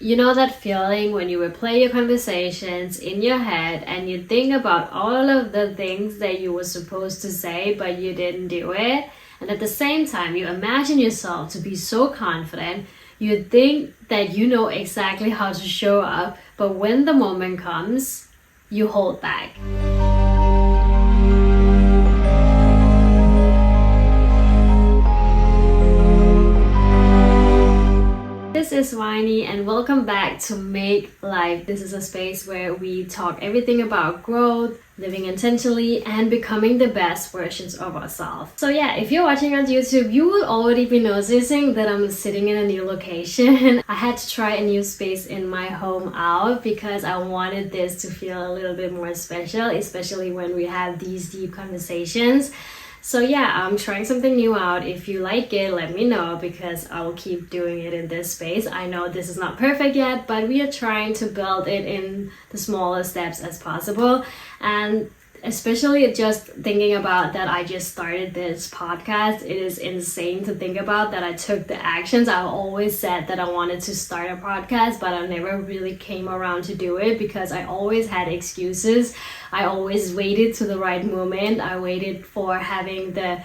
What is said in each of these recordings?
You know that feeling when you replay your conversations in your head and you think about all of the things that you were supposed to say but you didn't do it, and at the same time you imagine yourself to be so confident, you think that you know exactly how to show up, but when the moment comes, you hold back. This is Vagini and welcome back to Make Life. This is a space where we talk everything about growth, living intentionally, and becoming the best versions of ourselves. So yeah, if you're watching on YouTube, you will already be noticing that I'm sitting in a new location. I had to try a new space in my home out because I wanted this to feel a little bit more special, especially when we have these deep conversations. So yeah, I'm trying something new out. If you like it, let me know because I will keep doing it in this space. I know this is not perfect yet, but we are trying to build it in the smallest steps as possible. And especially just thinking about that I just started this podcast, it is insane to think about that I took the actions. I've always said that I wanted to start a podcast, but I never really came around to do it because I always had excuses. I always waited to the right moment. I waited for having the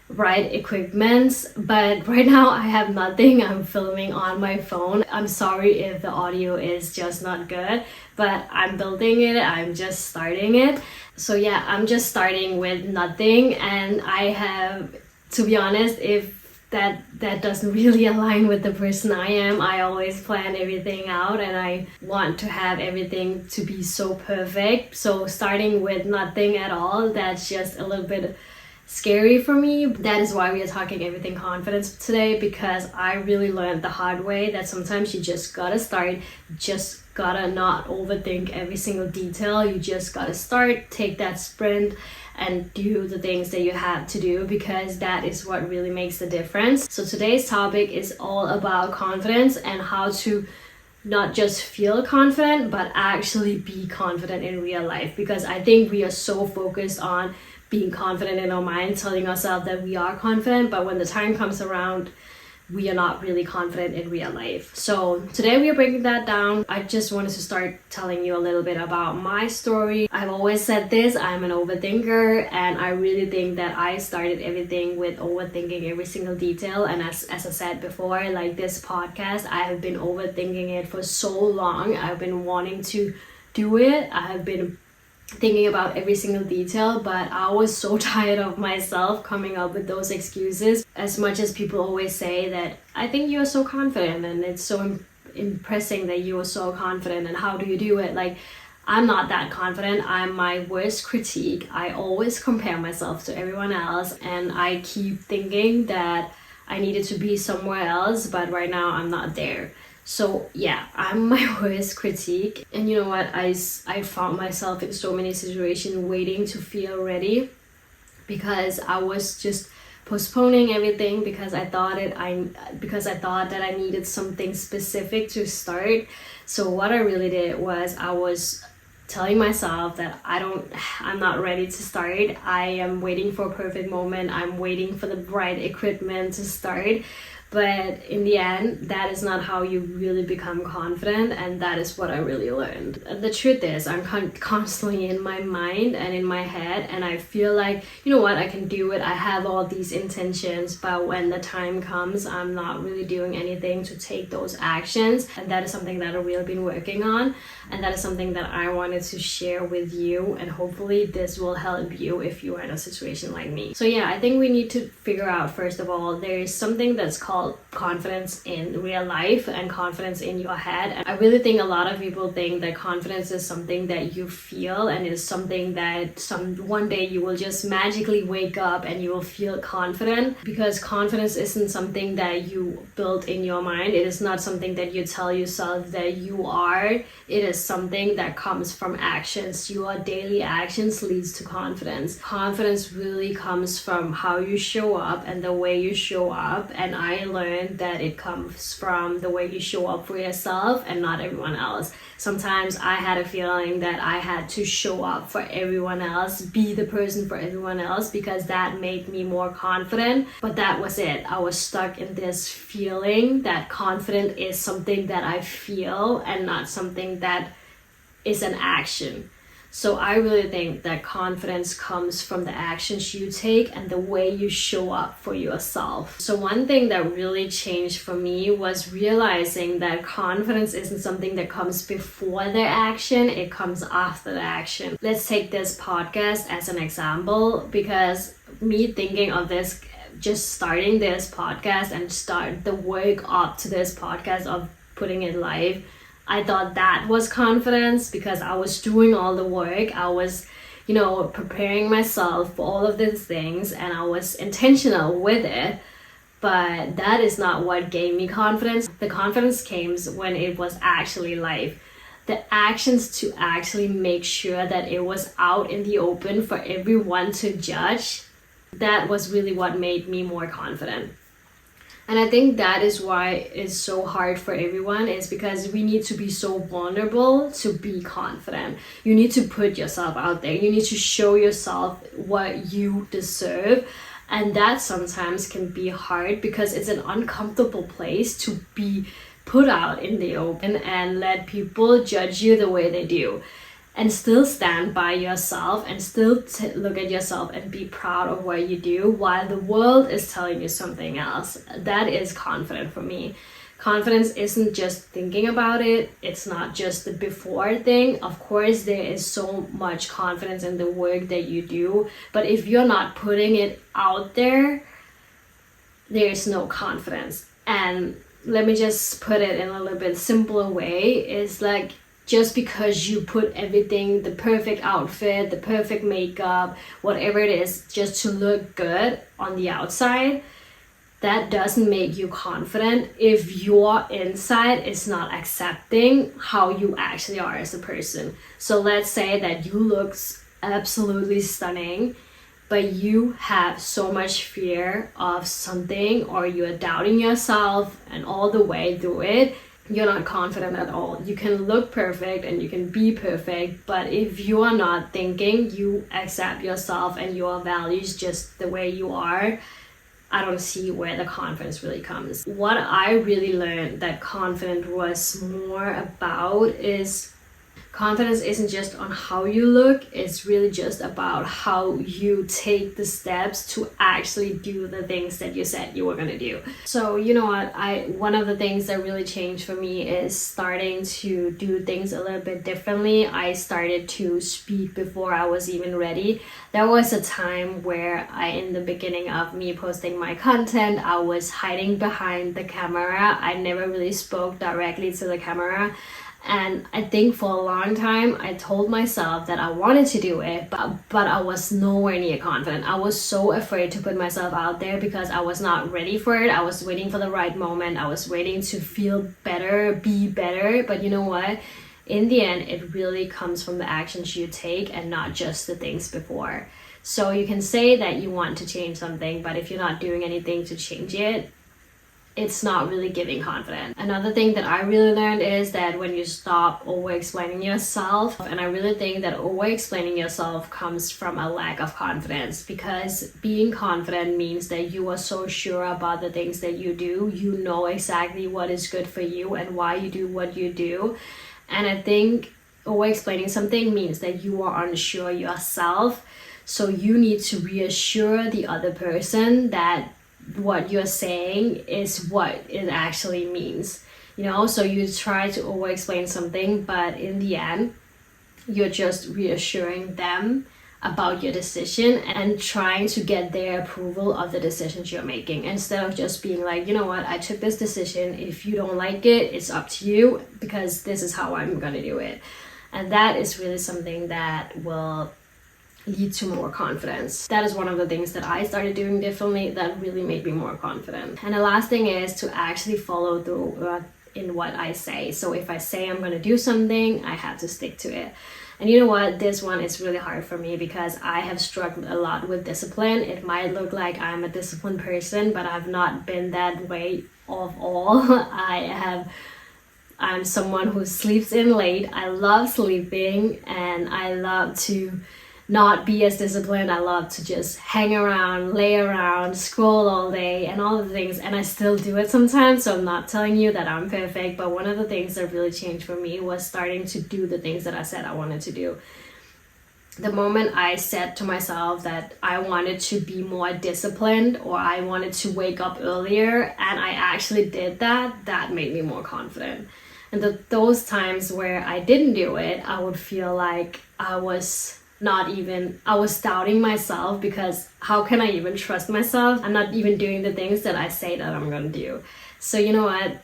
right equipment, but right now I have nothing. I'm filming on my phone. I'm sorry if the audio is just not good, but I'm building it. I'm just starting it. So yeah, I'm just starting with nothing, and I have, to be honest, if that doesn't really align with the person I am. I always plan everything out and I want to have everything to be so perfect. So starting with nothing at all, that's just a little bit scary for me. That is why we are talking everything confidence today, because I really learned the hard way that sometimes you just gotta start, just gotta not overthink every single detail. You just gotta start, take that sprint and do the things that you have to do, because that is what really makes the difference. So today's topic is all about confidence and how to not just feel confident but actually be confident in real life, because I think we are so focused on being confident in our mind, telling ourselves that we are confident, but when the time comes around, we are not really confident in real life. So today we are breaking that down. I just wanted to start telling you a little bit about my story. I've always said this, I'm an overthinker, and I really think that I started everything with overthinking every single detail. And as I said before, like this podcast, I have been overthinking it for so long. I've been wanting to do it. I have been thinking about every single detail, but I was so tired of myself coming up with those excuses. As much as people always say that I think you're so confident and it's so impressing that you are so confident and how do you do it, like I'm not that confident. I'm my worst critique. I always compare myself to everyone else and I keep thinking that I needed to be somewhere else, but right now I'm not there. So yeah, I'm my worst critique. And you know what, I found myself in so many situations waiting to feel ready because I was just postponing everything because I thought that I needed something specific to start. So what I really did was I was telling myself that I'm not ready to start. I am waiting for a perfect moment. I'm waiting for the right equipment to start. But in the end, that is not how you really become confident, and that is what I really learned. The truth is, I'm constantly in my mind and in my head, and I feel like, you know what, I can do it. I have all these intentions, but when the time comes, I'm not really doing anything to take those actions. And that is something that I've really been working on, and that is something that I wanted to share with you, and hopefully this will help you if you are in a situation like me. So yeah, I think we need to figure out, first of all, there is something that's called confidence in real life and confidence in your head. And I really think a lot of people think that confidence is something that you feel and is something that one day you will just magically wake up and you will feel confident, because confidence isn't something that you build in your mind. It is not something that you tell yourself that you are. It is something that comes from actions. Your daily actions leads to confidence. Confidence really comes from how you show up and the way you show up. And I learned that it comes from the way you show up for yourself and not everyone else. Sometimes I had a feeling that I had to show up for everyone else, be the person for everyone else, because that made me more confident. But that was it. I was stuck in this feeling that confident is something that I feel and not something that is an action. So I really think that confidence comes from the actions you take and the way you show up for yourself. So one thing that really changed for me was realizing that confidence isn't something that comes before the action, it comes after the action. Let's take this podcast as an example, because me thinking of this, just starting this podcast and start the work up to this podcast of putting it live, I thought that was confidence because I was doing all the work. I was, preparing myself for all of these things and I was intentional with it. But that is not what gave me confidence. The confidence came when it was actually live. The actions to actually make sure that it was out in the open for everyone to judge, that was really what made me more confident. And I think that is why it's so hard for everyone, is because we need to be so vulnerable to be confident. You need to put yourself out there. You need to show yourself what you deserve. And that sometimes can be hard because it's an uncomfortable place to be put out in the open and let people judge you the way they do. And still stand by yourself and still look at yourself and be proud of what you do while the world is telling you something else. That is confident for me. Confidence isn't just thinking about it. It's not just the before thing. Of course, there is so much confidence in the work that you do. But if you're not putting it out there, there's no confidence. And let me just put it in a little bit simpler way. Is like, just because you put everything, the perfect outfit, the perfect makeup, whatever it is, just to look good on the outside, that doesn't make you confident if your inside is not accepting how you actually are as a person. So let's say that you look absolutely stunning, but you have so much fear of something, or you're doubting yourself and all the way through it, you're not confident at all. You can look perfect and you can be perfect, but if you are not thinking you accept yourself and your values just the way you are, I don't see where the confidence really comes. What I really learned that confidence was more about is confidence isn't just on how you look, it's really just about how you take the steps to actually do the things that you said you were going to do. So you know what, one of the things that really changed for me is starting to do things a little bit differently. I started to speak before I was even ready. There was a time where in the beginning of me posting my content, I was hiding behind the camera. I never really spoke directly to the camera. And I think for a long time, I told myself that I wanted to do it, but I was nowhere near confident. I was so afraid to put myself out there because I was not ready for it. I was waiting for the right moment. I was waiting to feel better, be better. But you know what? In the end, it really comes from the actions you take and not just the things before. So you can say that you want to change something, but if you're not doing anything to change it, it's not really giving confidence. Another thing that I really learned is that when you stop over-explaining yourself, and I really think that over-explaining yourself comes from a lack of confidence, because being confident means that you are so sure about the things that you do. You know exactly what is good for you and why you do what you do. And I think over-explaining something means that you are unsure yourself. So you need to reassure the other person that what you're saying is what it actually means, so you try to over explain something, but in the end you're just reassuring them about your decision and trying to get their approval of the decisions you're making, instead of just being like, you know what, I took this decision, if you don't like it, it's up to you, because this is how I'm gonna do it. And that is really something that will lead to more confidence. That is one of the things that I started doing differently that really made me more confident. And the last thing is to actually follow through in what I say. So if I say I'm going to do something, I have to stick to it. And you know what? This one is really hard for me because I have struggled a lot with discipline. It might look like I'm a disciplined person, but I've not been that way of all. I'm someone who sleeps in late. I love sleeping and I love to not be as disciplined. I love to just hang around, lay around, scroll all day and all the things, and I still do it sometimes. So I'm not telling you that I'm perfect, but one of the things that really changed for me was starting to do the things that I said I wanted to do. The moment I said to myself that I wanted to be more disciplined or I wanted to wake up earlier and I actually did that, that made me more confident. And those times where I didn't do it, I would feel like I was doubting myself, because how can I even trust myself? I'm not even doing the things that I say that I'm gonna do. So you know what?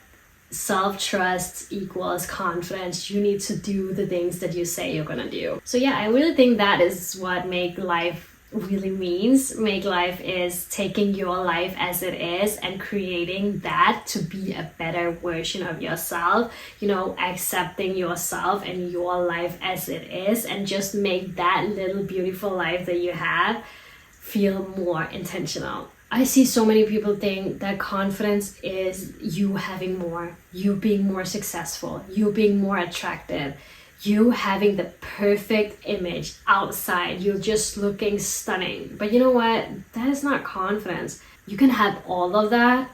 Self-trust equals confidence. You need to do the things that you say you're gonna do. So yeah, I really think that is what make life really means. Make life is taking your life as it is and creating that to be a better version of yourself, you know, accepting yourself and your life as it is, and just make that little beautiful life that you have feel more intentional. I see so many people think that confidence is you having more, you being more successful, you being more attractive, you having the perfect image outside, you're just looking stunning. But you know what? That is not confidence. You can have all of that,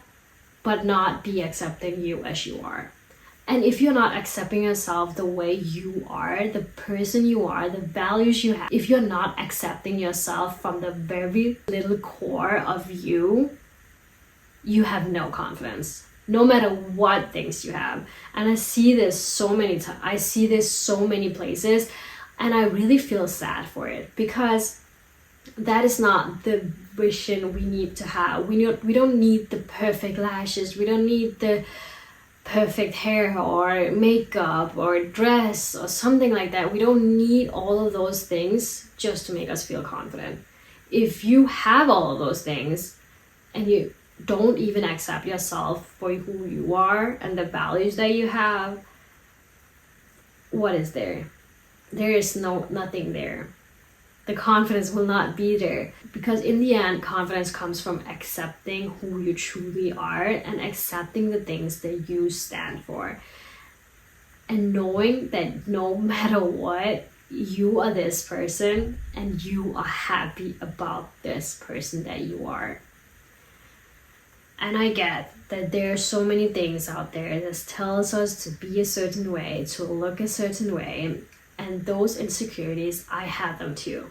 but not be accepting you as you are. And if you're not accepting yourself the way you are, the person you are, the values you have, if you're not accepting yourself from the very little core of you, you have no confidence. No matter what things you have. And I see this so many times. I see this so many places, and I really feel sad for it, because that is not the vision we need to have. We don't need the perfect lashes. We don't need the perfect hair or makeup or dress or something like that. We don't need all of those things just to make us feel confident. If you have all of those things and you don't even accept yourself for who you are and the values that you have, what is there? There is nothing there. The confidence will not be there, because in the end, confidence comes from accepting who you truly are and accepting the things that you stand for, and knowing that no matter what, you are this person and you are happy about this person that you are. And I get that there are so many things out there that tells us to be a certain way, to look a certain way, and those insecurities, I have them too.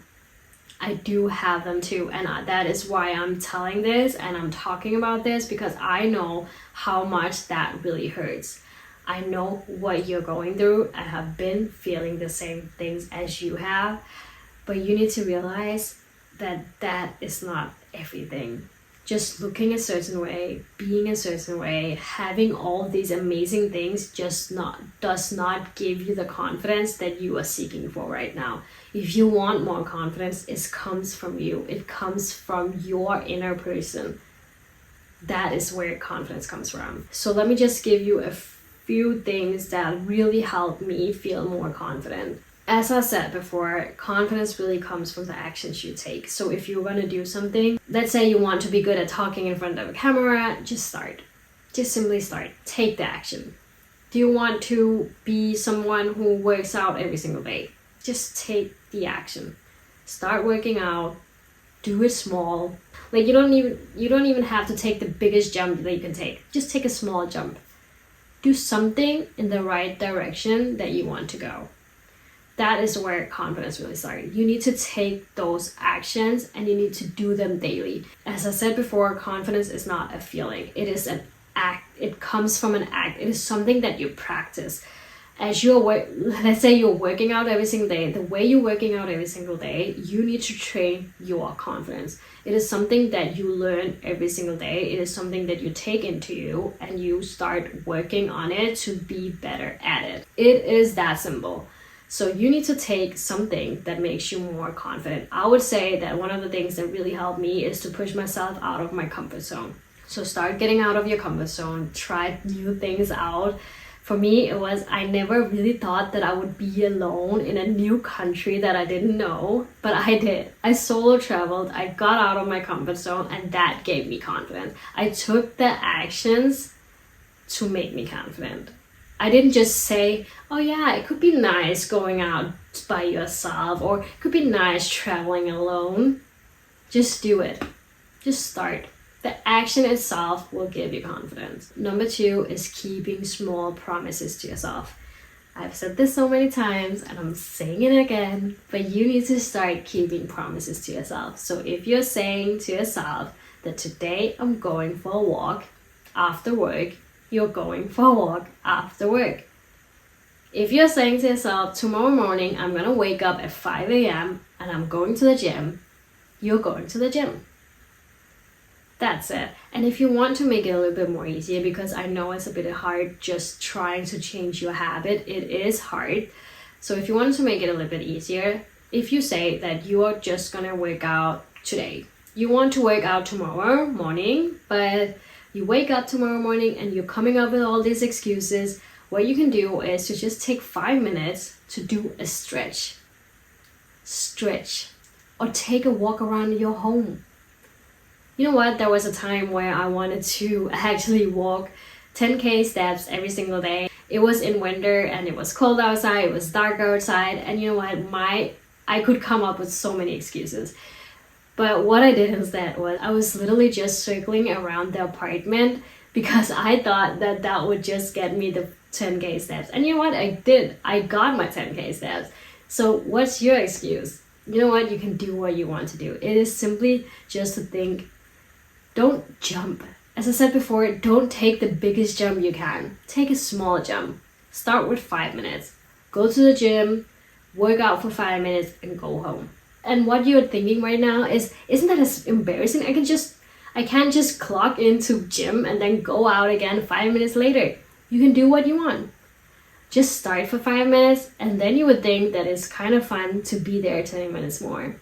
I do have them too, and that is why I'm telling this and I'm talking about this, because I know how much that really hurts. I know what you're going through. I have been feeling the same things as you have, but you need to realize that that is not everything. Just looking a certain way, being a certain way, having all these amazing things does not give you the confidence that you are seeking for right now. If you want more confidence, it comes from you. It comes from your inner person. That is where confidence comes from. So let me just give you a few things that really help me feel more confident. As I said before, confidence really comes from the actions you take. So if you're going to do something, let's say you want to be good at talking in front of a camera, just start. Just simply start. Take the action. Do you want to be someone who works out every single day? Just take the action. Start working out. Do it small. Like you don't even have to take the biggest jump that you can take. Just take a small jump. Do something in the right direction that you want to go. That is where confidence really started. You need to take those actions and you need to do them daily. As I said before, confidence is not a feeling. It is an act. It comes from an act. It is something that you practice. As let's say you're working out every single day. The way you're working out every single day, you need to train your confidence. It is something that you learn every single day. It is something that you take into you and you start working on it to be better at it. It is that simple. So you need to take something that makes you more confident. I would say that one of the things that really helped me is to push myself out of my comfort zone. So start getting out of your comfort zone, try new things out. For me, it was, I never really thought that I would be alone in a new country that I didn't know, but I did. I solo traveled, I got out of my comfort zone, and that gave me confidence. I took the actions to make me confident. I didn't just say, oh yeah, it could be nice going out by yourself, or it could be nice traveling alone. Just do it. Just start. The action itself will give you confidence. Number 2 is keeping small promises to yourself. I've said this so many times and I'm saying it again, but you need to start keeping promises to yourself. So if you're saying to yourself that today I'm going for a walk after work, you're going for a walk after work. If you're saying to yourself, tomorrow morning I'm gonna wake up at 5 a.m. and I'm going to the gym, you're going to the gym. That's it. And if you want to make it a little bit more easier, because I know it's a bit hard just trying to change your habit, it is hard. So if you want to make it a little bit easier, if you say that you are just gonna work out today, you want to work out tomorrow morning, but you wake up tomorrow morning and you're coming up with all these excuses, what you can do is to just take 5 minutes to do a stretch, or take a walk around your home. You know what? There was a time where I wanted to actually walk 10k steps every single day. It was in winter and it was cold outside, it was dark outside, and you know what? I could come up with so many excuses. But what I did instead was I was literally just circling around the apartment because I thought that that would just get me the 10k steps. And you know what? I did. I got my 10k steps. So what's your excuse? You know what? You can do what you want to do. It is simply just to think, don't jump. As I said before, don't take the biggest jump you can. Take a small jump. Start with 5 minutes. Go to the gym, work out for 5 minutes, and go home. And what you're thinking right now is, isn't that as embarrassing? I can't just clock into gym and then go out again 5 minutes later. You can do what you want. Just start for 5 minutes, and then you would think that it's kind of fun to be there 20 minutes more.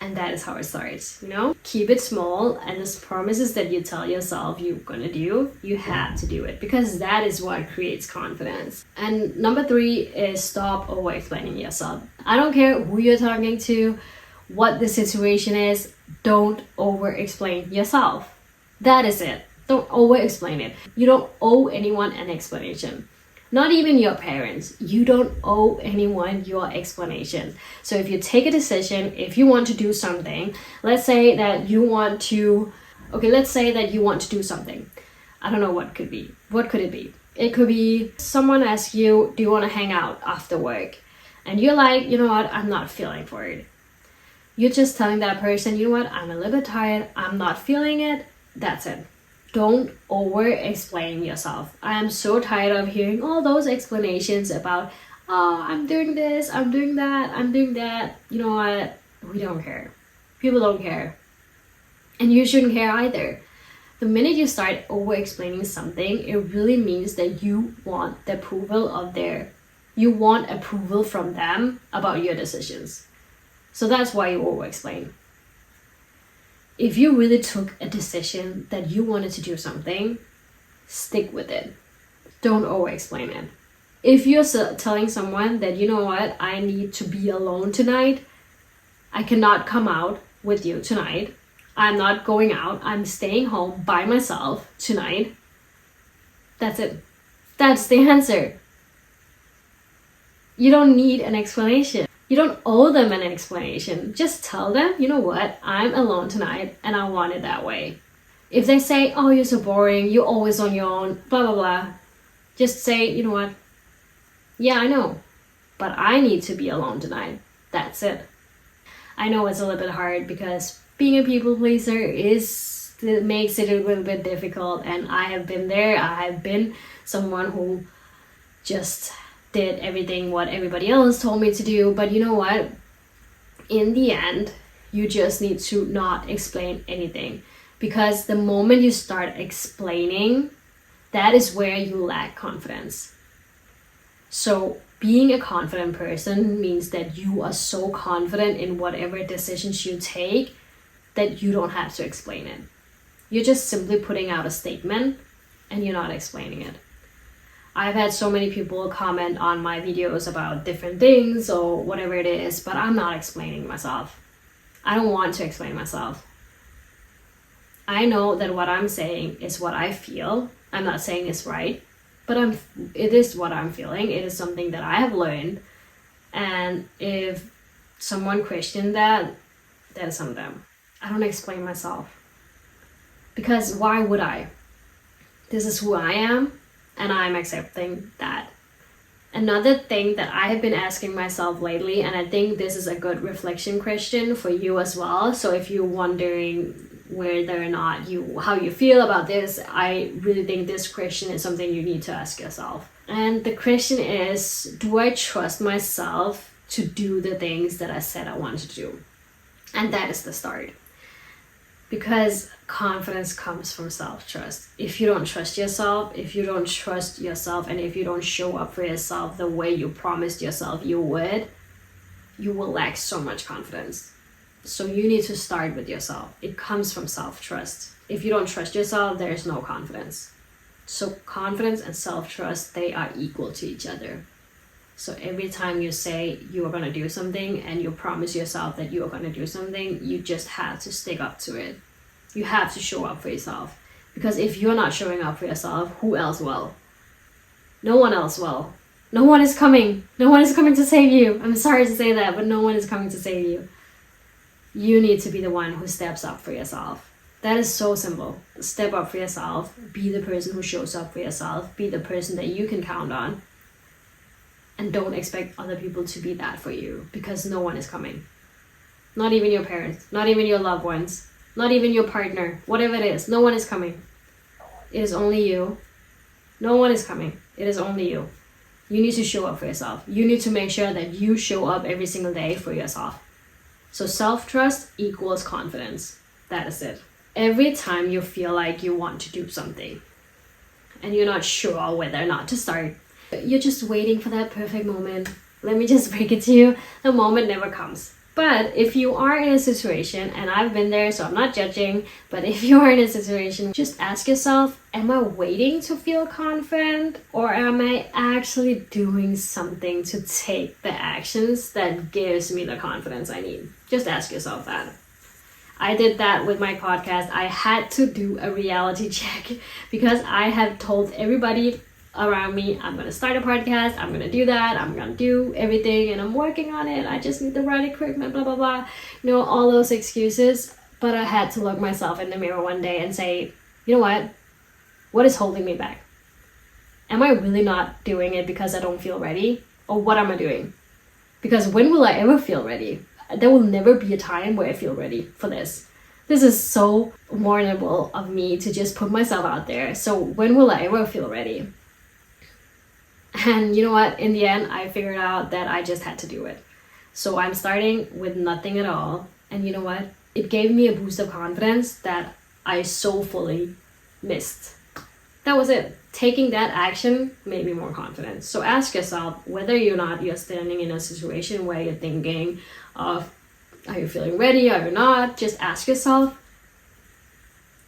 And that is how it starts, you know? Keep it small, and the promises that you tell yourself you're gonna do, you have to do it, because that is what creates confidence. And number 3 is stop over-explaining yourself. I don't care who you're talking to, what the situation is, don't over-explain yourself. That is it. Don't over-explain it. You don't owe anyone an explanation. Not even your parents. You don't owe anyone your explanation. So if you take a decision, if you want to do something, let's say that you want to do something. I don't know what could be. What could it be? It could be someone asks you, do you want to hang out after work? And you're like, you know what, I'm not feeling for it. You're just telling that person, you know what, I'm a little bit tired, I'm not feeling it. That's it. Don't over-explain yourself. I am so tired of hearing all those explanations about, oh, I'm doing this, I'm doing that, I'm doing that. You know what? We don't care. People don't care. And you shouldn't care either. The minute you start over-explaining something, it really means that you want the approval you want approval from them about your decisions. So that's why you over-explain. If you really took a decision that you wanted to do something, stick with it. Don't over-explain it. If you're telling someone that, you know what, I need to be alone tonight, I cannot come out with you tonight, I'm not going out, I'm staying home by myself tonight, that's it. That's the answer. You don't need an explanation. You don't owe them an explanation. Just tell them, you know what, I'm alone tonight and I want it that way. If they say, oh, you're so boring, you're always on your own, blah, blah, blah, just say, you know what, yeah, I know, but I need to be alone tonight. That's it. I know it's a little bit hard because being a people pleaser makes it a little bit difficult, and I have been there. I have been someone who just did everything what everybody else told me to do. But you know what? In the end, you just need to not explain anything, because the moment you start explaining, that is where you lack confidence. So being a confident person means that you are so confident in whatever decisions you take that you don't have to explain it. You're just simply putting out a statement and you're not explaining it. I've had so many people comment on my videos about different things or whatever it is, but I'm not explaining myself. I don't want to explain myself. I know that what I'm saying is what I feel. I'm not saying it's right, but it is what I'm feeling. It is something that I have learned. And if someone questioned that is on them. I don't explain myself. Because why would I? This is who I am, and I'm accepting that. Another thing that I have been asking myself lately, and I think this is a good reflection question for you as well. So if you're wondering whether or not how you feel about this, I really think this question is something you need to ask yourself. And the question is, do I trust myself to do the things that I said I wanted to do? And that is the start. Because confidence comes from self-trust. If you don't trust yourself, and if you don't show up for yourself the way you promised yourself you would, you will lack so much confidence. So you need to start with yourself. It comes from self-trust. If you don't trust yourself, there's no confidence. So confidence and self-trust, they are equal to each other. So every time you say you are going to do something and you promise yourself that you are going to do something, you just have to stick up to it. You have to show up for yourself. Because if you're not showing up for yourself, who else will? No one else will. No one is coming. No one is coming to save you. I'm sorry to say that, but no one is coming to save you. You need to be the one who steps up for yourself. That is so simple. Step up for yourself. Be the person who shows up for yourself. Be the person that you can count on. And don't expect other people to be that for you, because no one is coming. Not even your parents, not even your loved ones, not even your partner, whatever it is, no one is coming. It is only you. No one is coming. It is only you. You need to show up for yourself. You need to make sure that you show up every single day for yourself. So self-trust equals confidence. That is it. Every time you feel like you want to do something and you're not sure whether or not to start, you're just waiting for that perfect moment. Let me just break it to you. The moment never comes. But if you are in a situation, and I've been there, so I'm not judging, but if you are in a situation, just ask yourself, am I waiting to feel confident, or am I actually doing something to take the actions that gives me the confidence I need? Just ask yourself that. I did that with my podcast. I had to do a reality check because I have told everybody around me, I'm going to start a podcast, I'm going to do that, I'm going to do everything, and I'm working on it, I just need the right equipment, blah, blah, blah. You know, all those excuses. But I had to look myself in the mirror one day and say, you know what? What is holding me back? Am I really not doing it because I don't feel ready? Or what am I doing? Because when will I ever feel ready? There will never be a time where I feel ready for this. This is so vulnerable of me to just put myself out there. So when will I ever feel ready? And you know what? In the end, I figured out that I just had to do it. So I'm starting with nothing at all. And you know what? It gave me a boost of confidence that I so fully missed. That was it. Taking that action made me more confident. So ask yourself whether or not you're standing in a situation where you're thinking of, are you feeling ready? Are you not? Just ask yourself,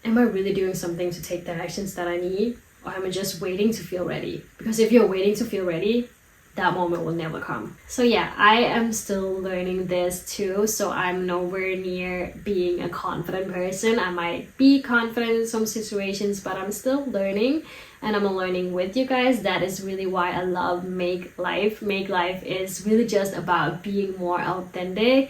am I really doing something to take the actions that I need? Or am I just waiting to feel ready? Because if you're waiting to feel ready, that moment will never come. So yeah, I am still learning this too. So I'm nowhere near being a confident person. I might be confident in some situations, but I'm still learning. And I'm learning with you guys. That is really why I love Make Life. Make Life is really just about being more authentic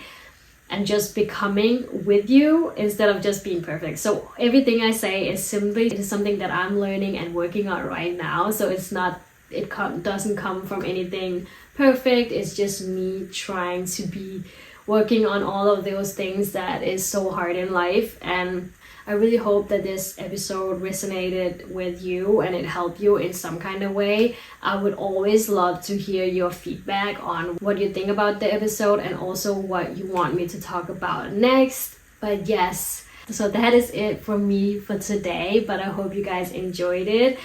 and just becoming with you instead of just being perfect. So everything I say is something that I'm learning and working on right now. So doesn't come from anything perfect. It's just me trying to be working on all of those things that is so hard in life. And I really hope that this episode resonated with you and it helped you in some kind of way. I would always love to hear your feedback on what you think about the episode and also what you want me to talk about next. But yes, so that is it from me for today. But I hope you guys enjoyed it.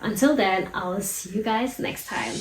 Until then, I'll see you guys next time.